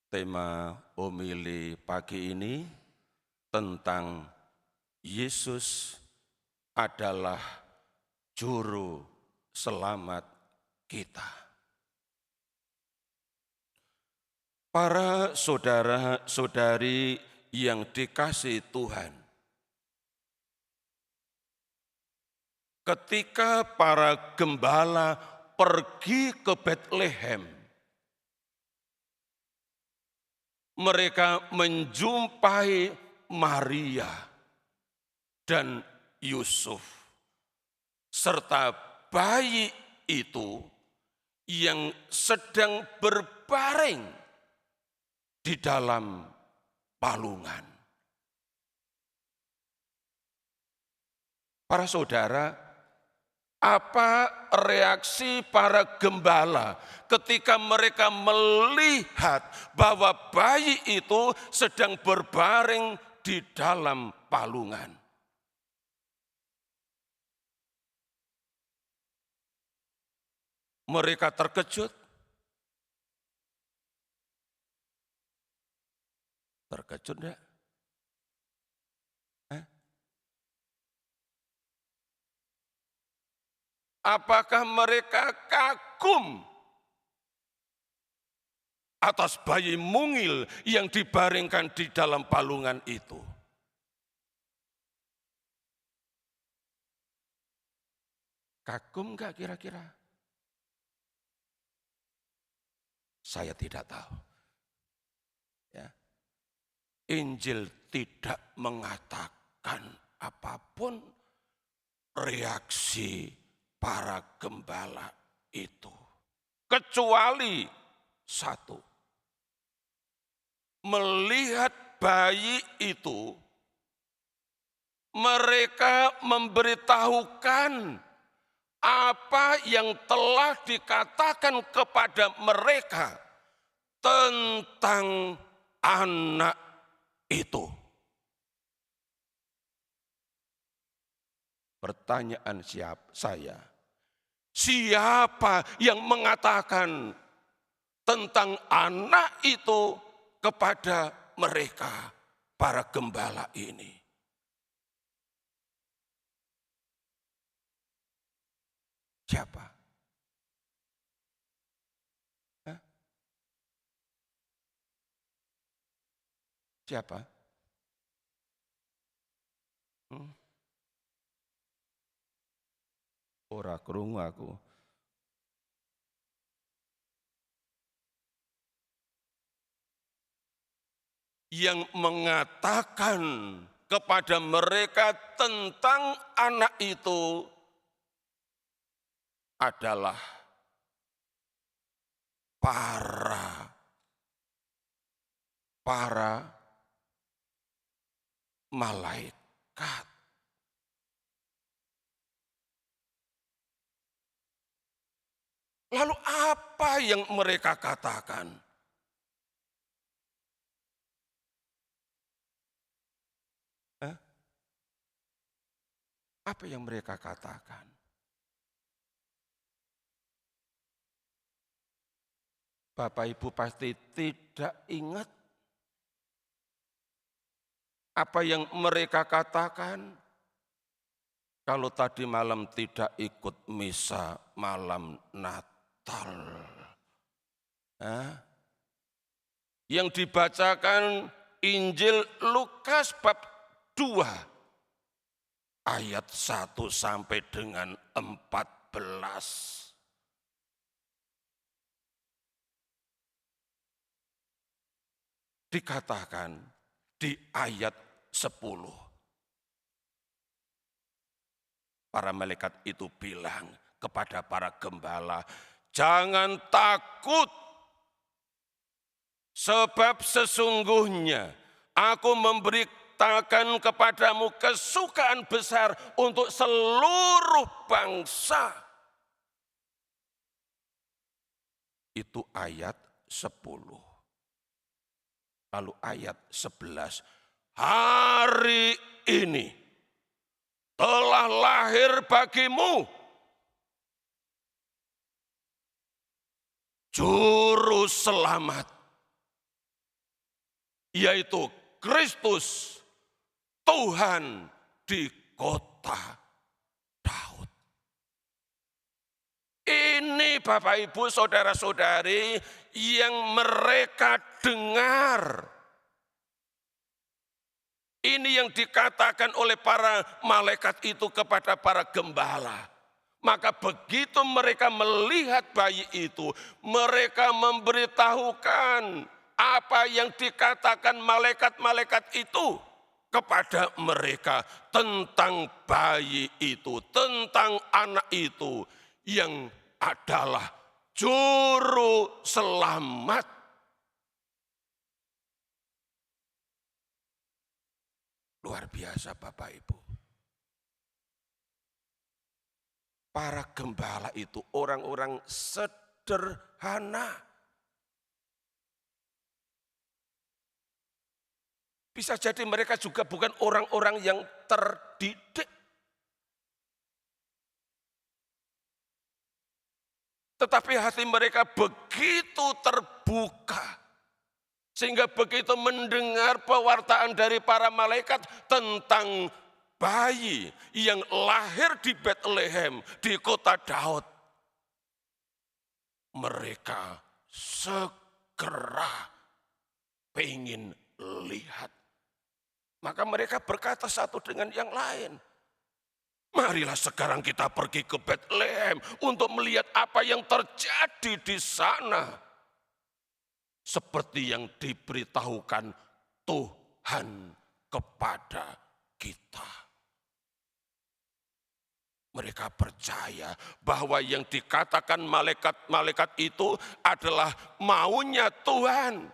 Tema homili pagi ini tentang Yesus adalah juru selamat kita. Para saudara-saudari yang dikasihi Tuhan, ketika para gembala pergi ke Betlehem, mereka menjumpai Maria dan Yusuf, serta bayi itu yang sedang berbaring di dalam palungan. Para saudara, apa reaksi para gembala ketika mereka melihat bahwa bayi itu sedang berbaring di dalam palungan? Mereka terkejut. Terkejut enggak? Apakah mereka kagum atas bayi mungil yang dibaringkan di dalam palungan itu? Kagum enggak kira-kira? Saya tidak tahu. Ya. Injil tidak mengatakan apapun reaksi para gembala itu. Kecuali satu. Melihat bayi itu, mereka memberitahukan apa yang telah dikatakan kepada mereka tentang anak itu. Pertanyaan siapa yang mengatakan tentang anak itu kepada mereka, para gembala ini? Siapa? Hah? Siapa? Ora krungu aku. Yang mengatakan kepada mereka tentang anak itu adalah para malaikat. Lalu apa yang mereka katakan? Apa yang mereka katakan? Bapak Ibu pasti tidak ingat apa yang mereka katakan kalau tadi malam tidak ikut misa malam Natal. Yang dibacakan Injil Lukas bab 2 ayat 1 sampai dengan 14. Dikatakan di ayat 10. Para malaikat itu bilang kepada para gembala, "Jangan takut, sebab sesungguhnya aku memberitakan kepadamu kesukaan besar untuk seluruh bangsa." Itu ayat 10. Lalu ayat 11, "Hari ini telah lahir bagimu juru selamat, yaitu Kristus, Tuhan di kota Daud. Ini Bapak Ibu saudara-saudari yang mereka dengar. Ini yang dikatakan oleh para malaikat itu kepada para gembala. Maka begitu mereka melihat bayi itu, mereka memberitahukan apa yang dikatakan malaikat-malaikat itu kepada mereka tentang bayi itu, tentang anak itu yang adalah juru selamat. Luar biasa Bapak Ibu. Para gembala itu orang-orang sederhana. Bisa jadi mereka juga bukan orang-orang yang terdidik. Tetapi hati mereka begitu terbuka. Sehingga begitu mendengar pewartaan dari para malaikat tentang bayi yang lahir di Bethlehem, di kota Daud. Mereka segera ingin lihat. Maka mereka berkata satu dengan yang lain. Marilah sekarang kita pergi ke Bethlehem untuk melihat apa yang terjadi di sana. Seperti yang diberitahukan Tuhan kepada kita. Mereka percaya bahwa yang dikatakan malaikat-malaikat itu adalah maunya Tuhan.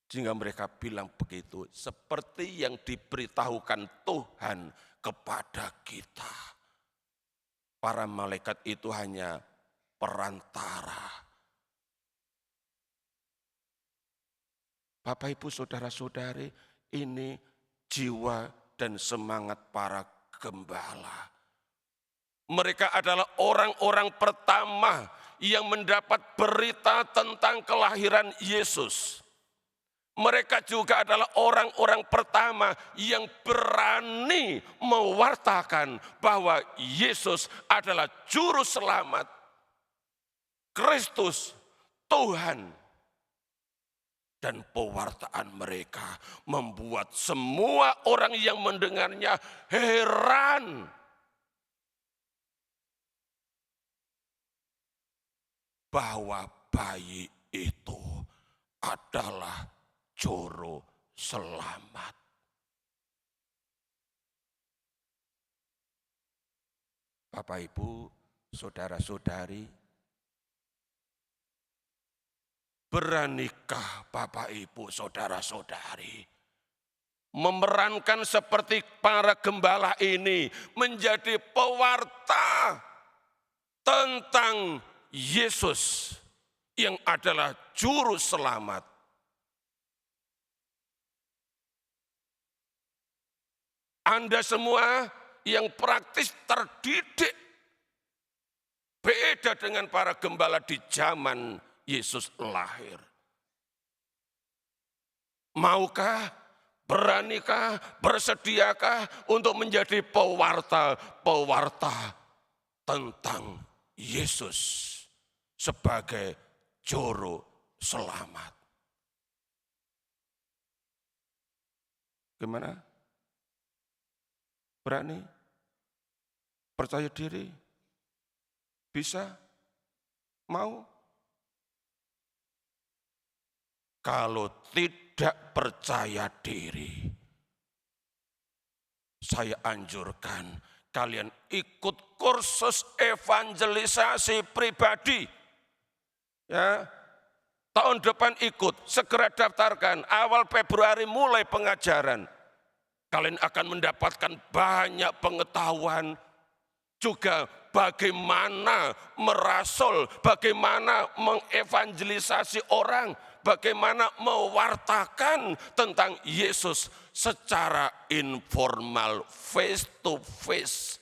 Sehingga mereka bilang begitu, seperti yang diberitahukan Tuhan kepada kita. Para malaikat itu hanya perantara. Bapak Ibu saudara-saudari, ini jiwa dan semangat para gembala. Mereka adalah orang-orang pertama yang mendapat berita tentang kelahiran Yesus. Mereka juga adalah orang-orang pertama yang berani mewartakan bahwa Yesus adalah juru selamat. Kristus, Tuhan. Dan pewartaan mereka membuat semua orang yang mendengarnya heran. Bahwa bayi itu adalah juru selamat. Bapak Ibu, saudara-saudari, beranikah Bapak Ibu saudara-saudari memerankan seperti para gembala ini menjadi pewarta tentang Yesus yang adalah juru selamat? Anda semua yang praktis terdidik beda dengan para gembala di zaman Yesus lahir. Maukah, beranikah, bersediakah untuk menjadi pewarta tentang Yesus sebagai juru selamat? Gimana? Berani? Percaya diri? Bisa? Mau? Kalau tidak percaya diri, saya anjurkan kalian ikut kursus evangelisasi pribadi. Ya, tahun depan ikut, segera daftarkan. Awal Februari mulai pengajaran. Kalian akan mendapatkan banyak pengetahuan, juga bagaimana merasul, bagaimana mengevangelisasi orang, bagaimana mewartakan tentang Yesus secara informal, face to face.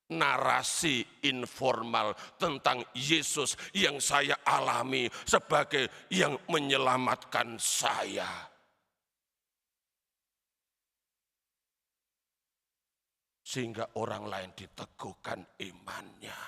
narasi informal tentang Yesus yang saya alami sebagai yang menyelamatkan saya. Sehingga orang lain diteguhkan imannya.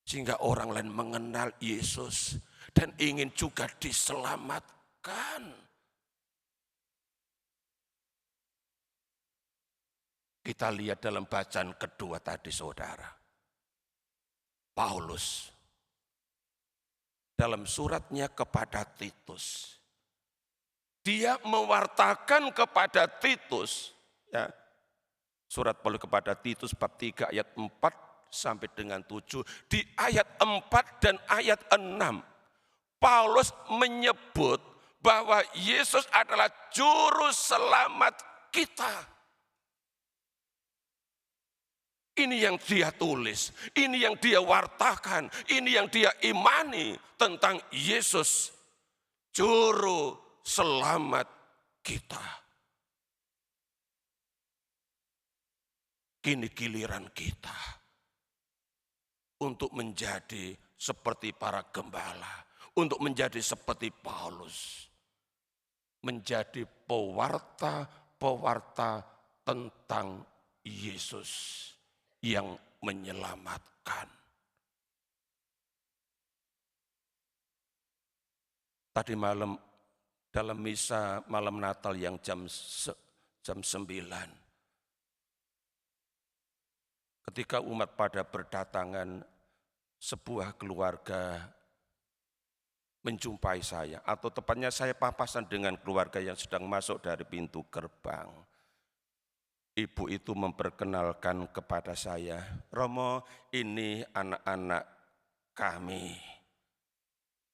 Sehingga orang lain mengenal Yesus dan ingin juga diselamatkan. Kita lihat dalam bacaan kedua tadi saudara. Paulus dalam suratnya kepada Titus. Dia mewartakan kepada Titus. Ya, surat Paulus kepada Titus bab 3 ayat 4 sampai dengan 7. Di ayat 4 dan ayat 6. Paulus menyebut bahwa Yesus adalah juru selamat kita. Ini yang dia tulis, ini yang dia wartakan, ini yang dia imani tentang Yesus, juru selamat kita. Kini giliran kita untuk menjadi seperti para gembala, untuk menjadi seperti Paulus, menjadi pewarta tentang Yesus yang menyelamatkan. Tadi malam dalam misa malam Natal yang jam 9, ketika umat pada berdatangan, sebuah keluarga menjumpai saya, atau tepatnya saya papasan dengan keluarga yang sedang masuk dari pintu gerbang. Ibu itu memperkenalkan kepada saya, Romo, ini anak-anak kami.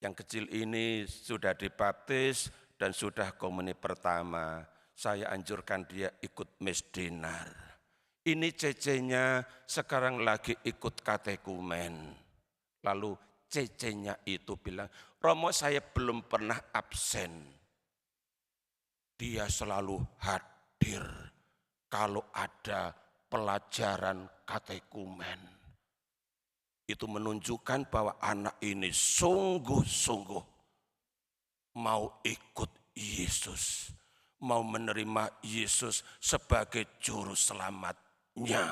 Yang kecil ini sudah dibaptis dan sudah komuni pertama. Saya anjurkan dia ikut mesdinar. Ini cecenya sekarang lagi ikut katekumen. Lalu cecenya itu bilang, Romo saya belum pernah absen. Dia selalu hadir kalau ada pelajaran katekumen. Itu menunjukkan bahwa anak ini sungguh-sungguh mau ikut Yesus, mau menerima Yesus sebagai juru selamatnya.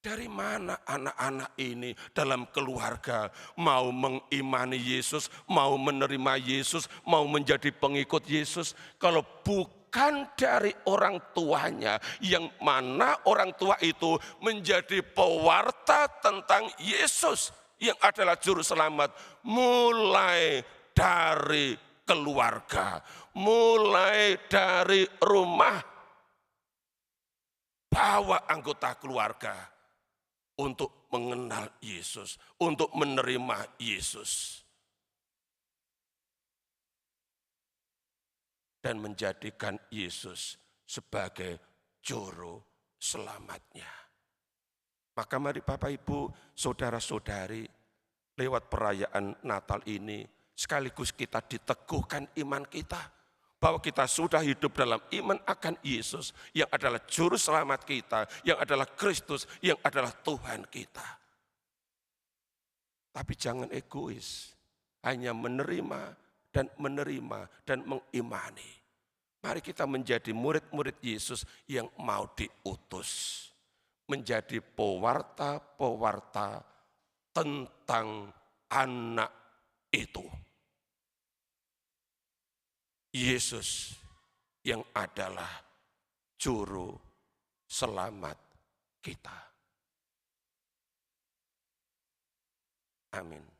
Dari mana anak-anak ini dalam keluarga mau mengimani Yesus, mau menerima Yesus, mau menjadi pengikut Yesus, kalau bukan dari orang tuanya, yang mana orang tua itu menjadi pewarta tentang Yesus yang adalah juru selamat, mulai dari keluarga, mulai dari rumah, bawa anggota keluarga untuk mengenal Yesus, untuk menerima Yesus. Dan menjadikan Yesus sebagai juru selamatnya. Maka mari Bapak Ibu, saudara-saudari, lewat perayaan Natal ini, sekaligus kita diteguhkan iman kita, bahwa kita sudah hidup dalam iman akan Yesus, yang adalah juru selamat kita, yang adalah Kristus, yang adalah Tuhan kita. Tapi jangan egois, hanya menerima dan mengimani. Mari kita menjadi murid-murid Yesus yang mau diutus. Menjadi pewarta-pewarta tentang anak itu. Yesus yang adalah juru selamat kita. Amin.